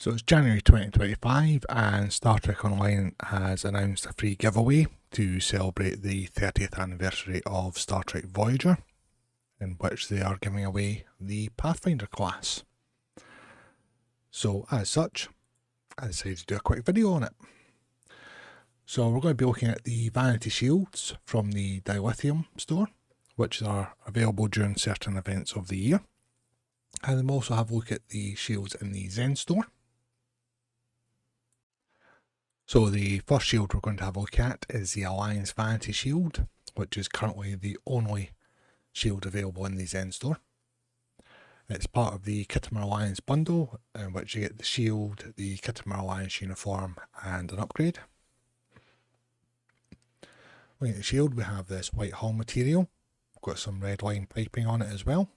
So it's January 2025 and Star Trek Online has announced a free giveaway to celebrate the 30th anniversary of Star Trek Voyager, in which they are giving away the Pathfinder class. So as such, I decided to do a quick video on it. So we're going to be looking at the Vanity shields from the Dilithium store, which are available during certain events of the year. And then we'll also have a look at the shields in the Zen store. So the first shield we're going to have a look at is the Alliance Vanity shield, which is currently the only shield available in the Zen store. It's part of the Khitomer Alliance bundle, in which you get the shield, the Khitomer Alliance uniform, and an upgrade. Looking at the shield, we have this white hull material. We've got some red line piping on it as well.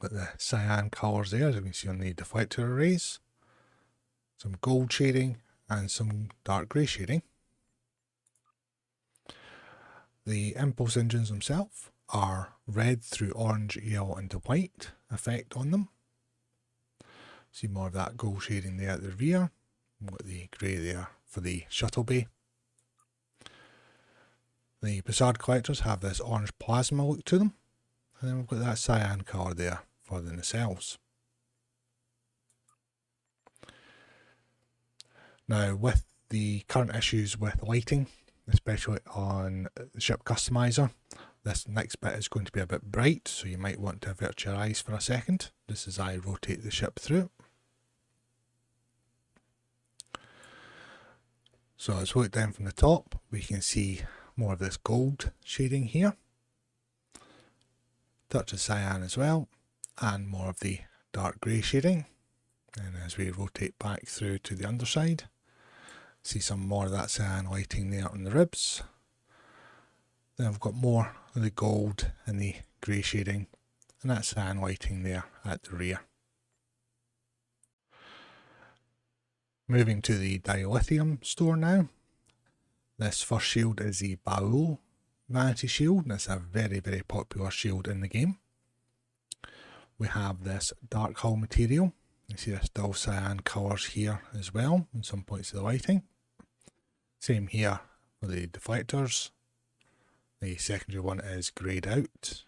Got the cyan colours there, as you can see on the deflector arrays. Some gold shading and some dark grey shading. The impulse engines themselves are red through orange, yellow into white effect on them. See more of that gold shading there at the rear. We've got the grey there for the shuttle bay. The Bassard collectors have this orange plasma look to them, and then we've got that cyan colour there for the nacelles. Now, with the current issues with lighting, especially on the ship customizer, this next bit is going to be a bit bright, so you might want to avert your eyes for a second, just as I rotate the ship through. So as we look down from the top, we can see more of this gold shading here, touch of cyan as well, and more of the dark grey shading. And as we rotate back through to the underside, see some more of that cyan lighting there on the ribs. Then I've got more of the gold and the grey shading, and that cyan lighting there at the rear. Moving to the Dilithium store now. This first shield is the Baul Vanity shield, and it's a very, very popular shield in the game. We have this dark hull material. You see this dull cyan colours here as well in some points of the lighting. Same here for the deflectors. The secondary one is greyed out.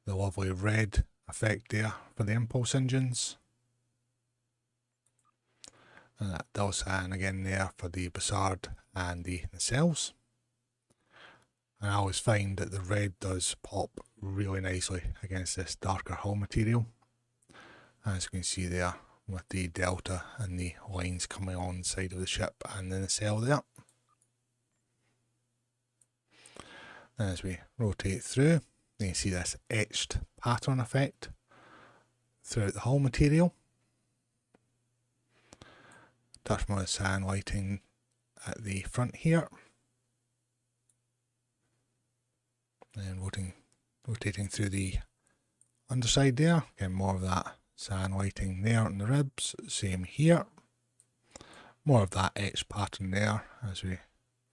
The lovely red effect there for the impulse engines. And that dull cyan again there for the Bassard and the nacelles. And I always find that the red does pop really nicely against this darker hull material, as you can see there with the delta and the lines coming on the side of the ship and the nacelle there. And as we rotate through, you can see this etched pattern effect throughout the hull material. Touch more of the cyan lighting at the front here. And rotating through the underside there, again more of that cyan lighting there on the ribs, same here. More of that etched pattern there as we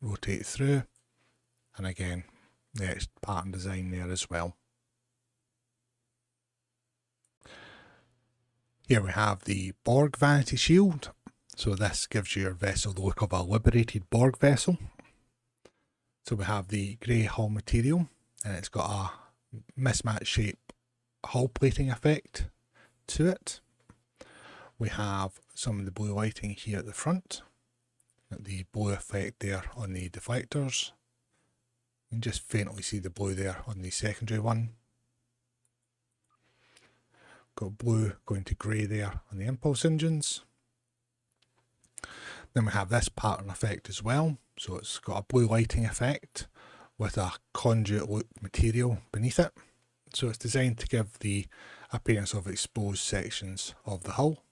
rotate through, and again the etched pattern design there as well. Here we have the Borg Vanity shield. So this gives your vessel the look of a liberated Borg vessel. So we have the grey hull material, and it's got a mismatch shape hull plating effect to it. We have some of the blue lighting here at the front, the blue effect there on the deflectors. You can just faintly see the blue there on the secondary one. Got blue going to grey there on the impulse engines. Then we have this pattern effect as well, so it's got a blue lighting effect with a conduit look material beneath it. So it's designed to give the appearance of exposed sections of the hull.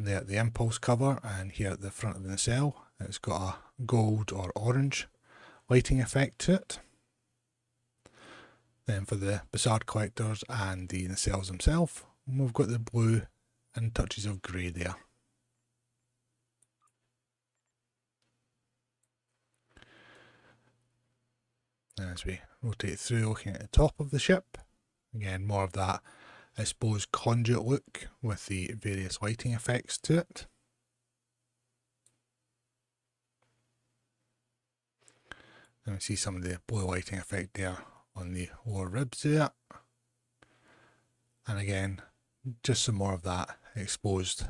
There at the impulse cover, and here at the front of the nacelle, it's got a gold or orange lighting effect to it. Then for the Bassard collectors and the nacelles themselves, we've got the blue and touches of grey there. As we rotate through, looking at the top of the ship, again more of that exposed conduit look with the various lighting effects to it. And we see some of the blue lighting effect there on the lower ribs there. And again, just some more of that exposed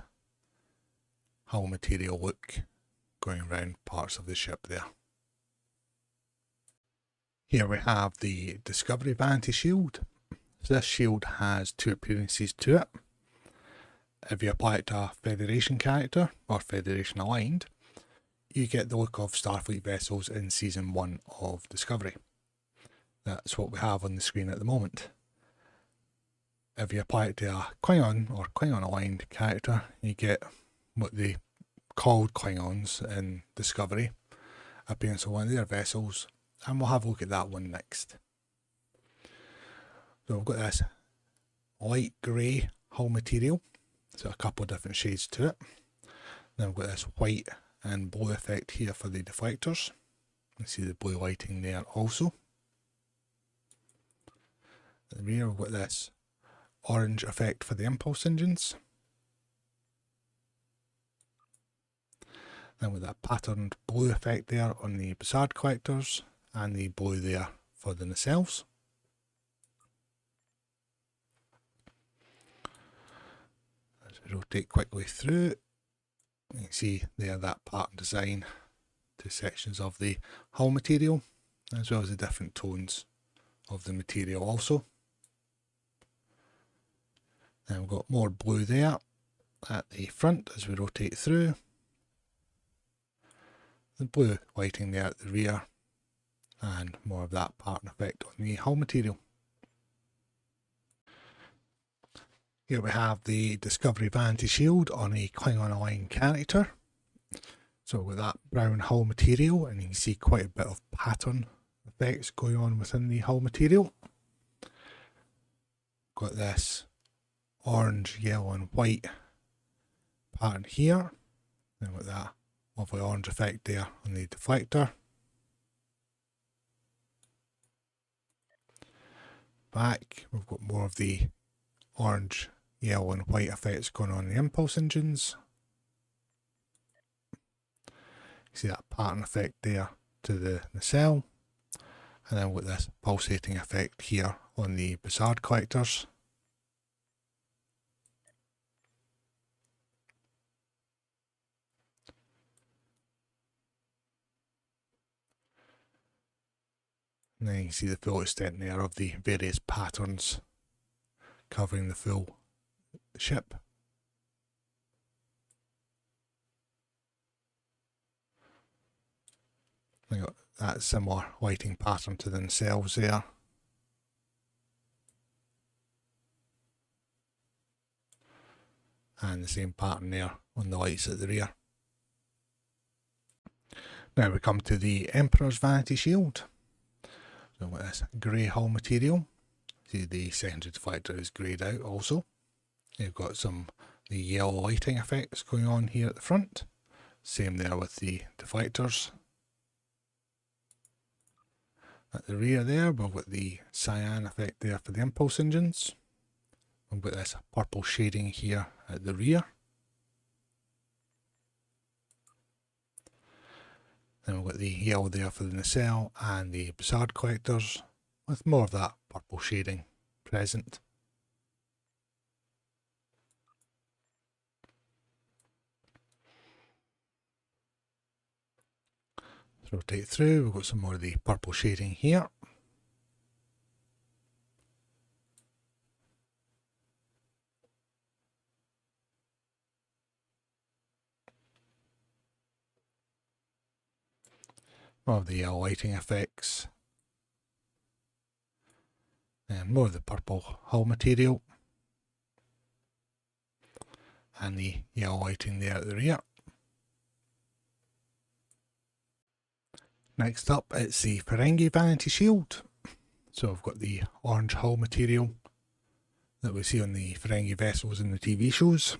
hull material look going around parts of the ship there. Here we have the Discovery Vanity shield. So this shield has two appearances to it. If you apply it to a Federation character, or Federation aligned, you get the look of Starfleet vessels in Season 1 of Discovery. That's what we have on the screen at the moment. If you apply it to a Klingon or Klingon aligned character, you get what they called Klingons in Discovery, appearance of one of their vessels, and we'll have a look at that one next. So we've got this light grey hull material, so a couple of different shades to it. Then we've got this white and blue effect here for the deflectors. You see the blue lighting there also. At the rear we've got this orange effect for the impulse engines. Then with that patterned blue effect there on the Bussard collectors, and the blue there for the nacelles. As we rotate quickly through, you can see there that pattern design to sections of the hull material, as well as the different tones of the material also. Then we've got more blue there at the front as we rotate through. The blue lighting there at the rear, and more of that pattern effect on the hull material. Here we have the Discovery Vanity shield on a Klingon aligned character. So with that brown hull material, and you can see quite a bit of pattern effects going on within the hull material. Got this orange, yellow and white pattern here. Then with that lovely orange effect there on the deflector. Back, we've got more of the orange, yellow and white effects going on in the impulse engines. You see that pattern effect there to the nacelle. And then with this pulsating effect here on the Bussard collectors. And then you can see the full extent there of the various patterns covering the full ship. We got that similar lighting pattern to themselves there. And the same pattern there on the lights at the rear. Now we come to the Emperor's Vanity shield. So with this grey hull material, see the secondary deflector is greyed out also. You've got some the yellow lighting effects going on here at the front. Same there with the deflectors. At the rear there, we've got the cyan effect there for the impulse engines. We've got this purple shading here at the rear. Then we've got the yellow there for the nacelle and the Bussard collectors, with more of that purple shading present. Let's rotate through, we've got some more of the purple shading here. More of the yellow lighting effects. And more of the purple hull material. And the yellow lighting there at the rear. Next up, it's the Ferengi Vanity shield. So I've got the orange hull material that we see on the Ferengi vessels in the TV shows,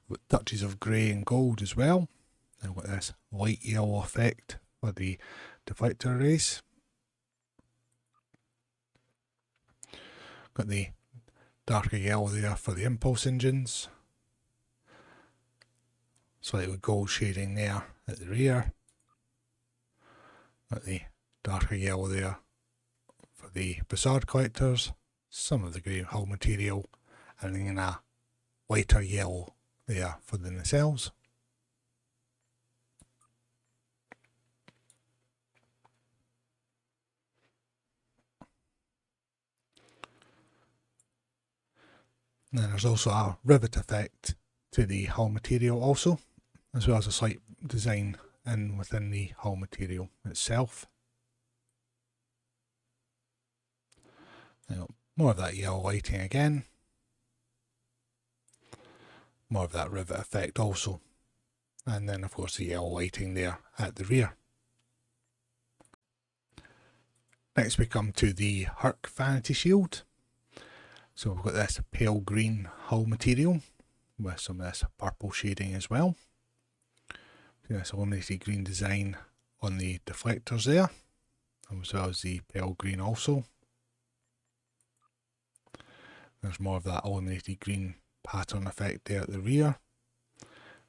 with touches of grey and gold as well. And I've got this light yellow effect for the deflector arrays. Got the darker yellow there for the impulse engines. Slightly gold shading there at the rear. Got the darker yellow there for the facade collectors. Some of the grey hull material, and then a lighter yellow there for the nacelles. And then there's also a rivet effect to the hull material also, as well as a slight design within the hull material itself. Now, more of that yellow lighting again. More of that rivet effect also. And then of course the yellow lighting there at the rear. Next we come to the Hur'q Vanity Shield. So we've got this pale green hull material with some of this purple shading as well. This illuminated green design on the deflectors there, as well as the pale green also. There's more of that illuminated green pattern effect there at the rear.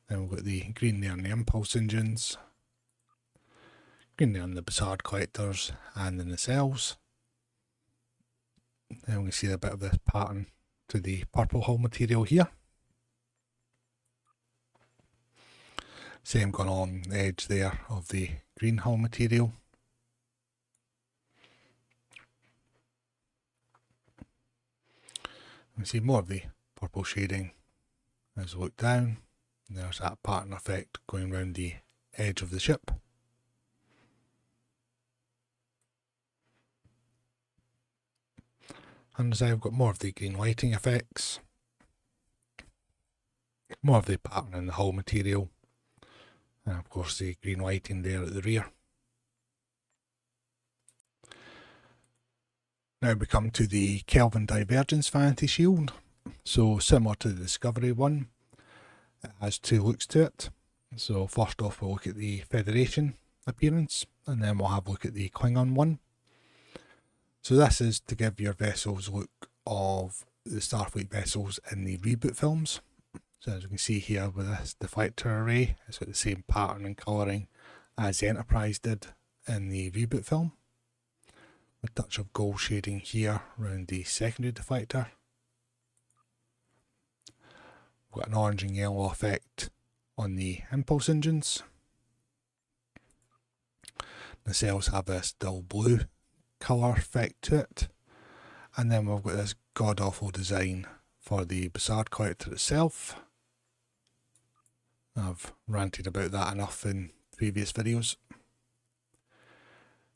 Then we've got the green there on the impulse engines, green there on the facade collectors and the nacelles. Then we see a bit of this pattern to the purple hull material here. Same going along the edge there of the green hull material. We see more of the purple shading as we look down. And there's that pattern effect going around the edge of the ship. And as I've got more of the green lighting effects, more of the pattern in the hull material, and of course the green lighting there at the rear. Now we come to the Kelvin Divergence Vanity Shield. So similar to the Discovery one, it has two looks to it. So first off we'll look at the Federation appearance, and then we'll have a look at the Klingon one. So this is to give your vessels a look of the Starfleet vessels in the reboot films. So as you can see here with this deflector array, it's got the same pattern and colouring as the Enterprise did in the reboot film. A touch of gold shading here around the secondary deflector. We've got an orange and yellow effect on the impulse engines. The cells have this dull blue colour effect to it. And then we've got this god awful design for the facade collector itself. I've ranted about that enough in previous videos.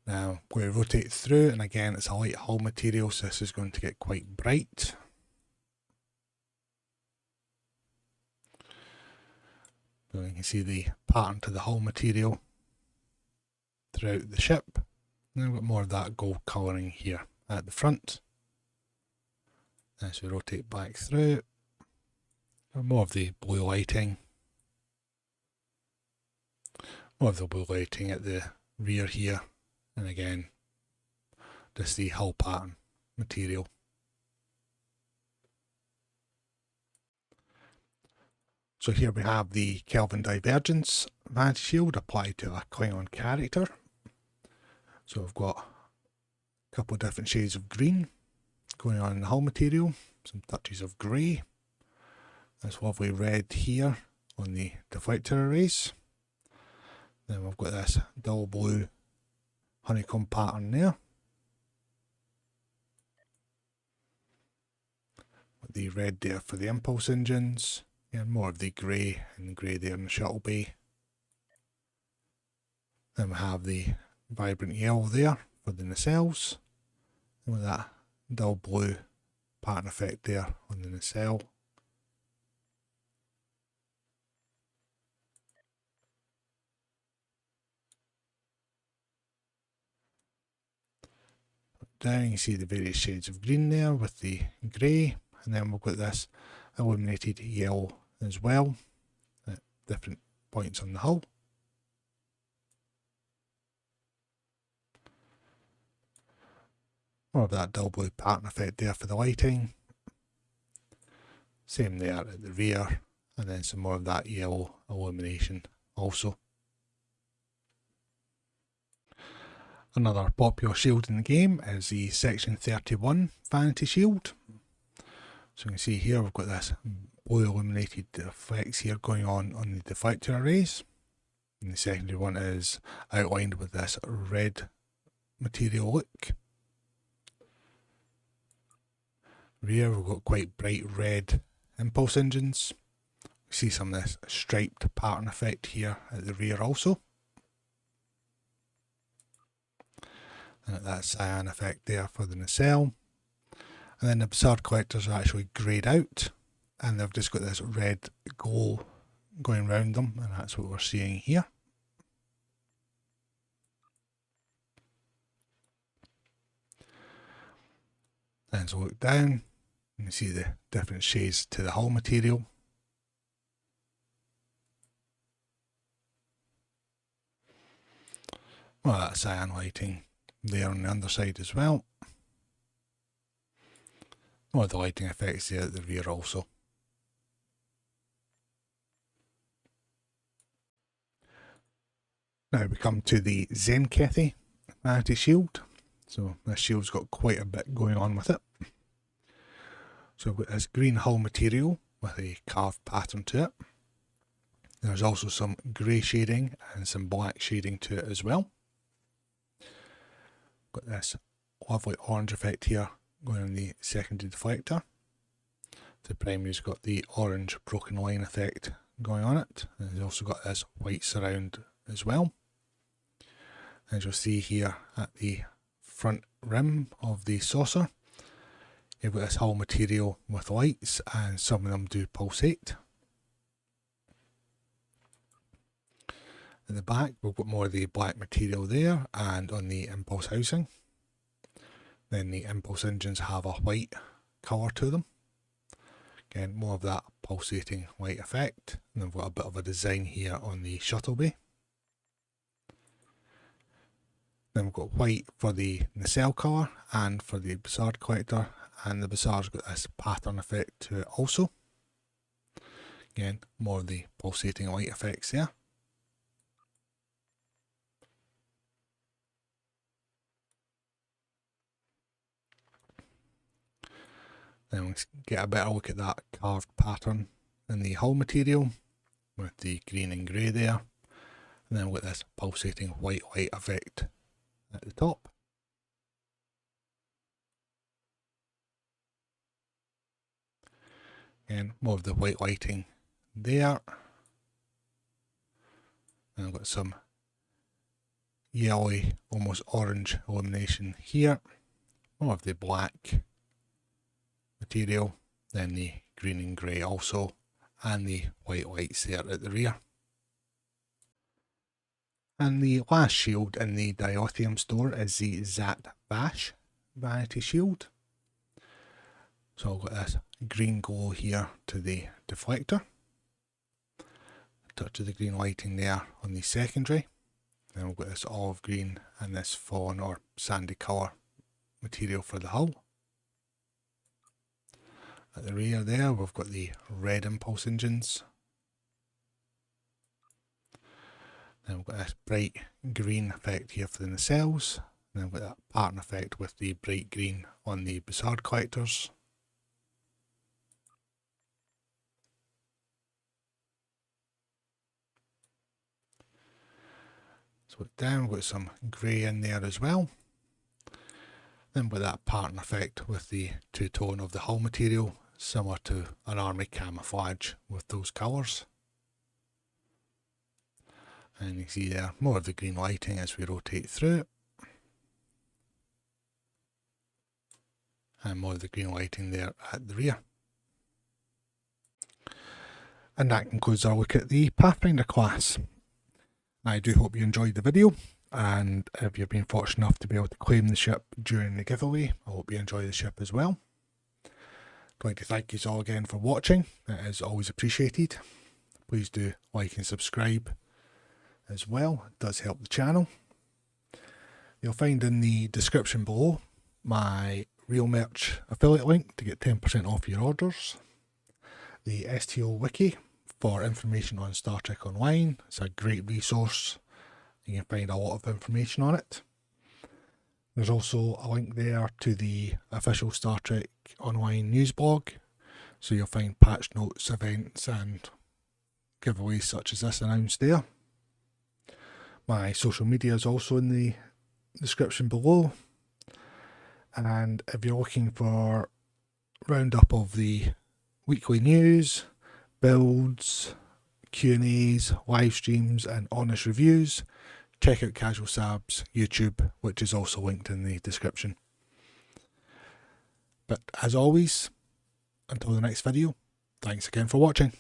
Now I'm going to rotate through, and again it's a light hull material, so this is going to get quite bright. So you can see the pattern to the hull material throughout the ship. And then we've got more of that gold colouring here at the front. As we rotate back through, more of the blue lighting. More of the blue lighting at the rear here. And again, just the hull pattern material. So here we have the Kelvin Divergence Vanity Shield applied to a Klingon character. So we've got a couple of different shades of green going on in the hull material, some touches of grey. This lovely red here on the deflector arrays. Then we've got this dull blue honeycomb pattern there. With the red there for the impulse engines, and more of the grey and grey there in the shuttle bay. Then we have the vibrant yellow there for the nacelles, and with that dull blue pattern effect there on the nacelle. Down you see the various shades of green there with the grey, and then we've got this illuminated yellow as well at different points on the hull. More of that dull blue pattern effect there for the lighting. Same there at the rear, and then some more of that yellow illumination also. Another popular shield in the game is the Section 31 Vanity shield. So you can see here we've got this blue illuminated effects here going on the deflector arrays. And the secondary one is outlined with this red material look. Rear we've got quite bright red impulse engines. We see some of this striped pattern effect here at the rear also. And that cyan effect there for the nacelle. And then the Bizarre collectors are actually greyed out, and they've just got this red glow going around them, and that's what we're seeing here. And so look down, and you see the different shades to the hull material. Well, that cyan lighting there on the underside as well. More of the lighting effects there at the rear also. Now we come to the Tzenkethi Vanity shield. So this shield's got quite a bit going on with it. So we've got this green hull material with a carved pattern to it. There's also some grey shading and some black shading to it as well. Got this lovely orange effect here going on the secondary deflector. The primary's got the orange broken line effect going on it, and it's also got this white surround as well. As you'll see here at the front rim of the saucer, you've got this hull material with lights, and some of them do pulsate. At the back we've got more of the black material there, and on the impulse housing. Then the impulse engines have a white colour to them. Again, more of that pulsating light effect. And then we've got a bit of a design here on the shuttle bay. Then we've got white for the nacelle colour and for the Bizarre collector, and the Bizarre's got this pattern effect to it also. Again, more of the pulsating light effects there. Then we'll get a better look at that carved pattern in the hull material with the green and grey there. And then we'll get this pulsating white light effect at the top. Again, more of the white lighting there. And I've got some yellowy, almost orange illumination here. More of the black material, then the green and grey also, and the white lights there at the rear. And the last shield in the Dilithium store is the Zhat Vash Vanity shield. So I've got this green glow here to the deflector, a touch of the green lighting there on the secondary, then we've got this olive green and this fawn or sandy colour material for the hull. At the rear there we've got the red impulse engines. Then we've got this bright green effect here for the nacelles. And then we've got that pattern effect with the bright green on the Bizarre collectors. So down we've got some grey in there as well. Then with that pattern effect with the two-tone of the hull material, similar to an army camouflage with those colours. And you can see there more of the green lighting as we rotate through it. And more of the green lighting there at the rear. And that concludes our look at the Pathfinder class. I do hope you enjoyed the video, and if you've been fortunate enough to be able to claim the ship during the giveaway, I hope you enjoy the ship as well. I'd like to thank you all again for watching. It is always appreciated. Please do like and subscribe as well. It does help the channel. You'll find in the description below my Real Merch affiliate link to get 10% off your orders, the STO wiki for information on Star Trek Online. It's a great resource. You can find a lot of information on it. There's also a link there to the official Star Trek Online news blog, so you'll find patch notes, events and giveaways such as this announced there. My social media is also in the description below, and if you're looking for roundup of the weekly news, builds, Q&As, live streams and honest reviews, check out Casual Sab's YouTube, which is also linked in the description. But as always, until the next video, thanks again for watching.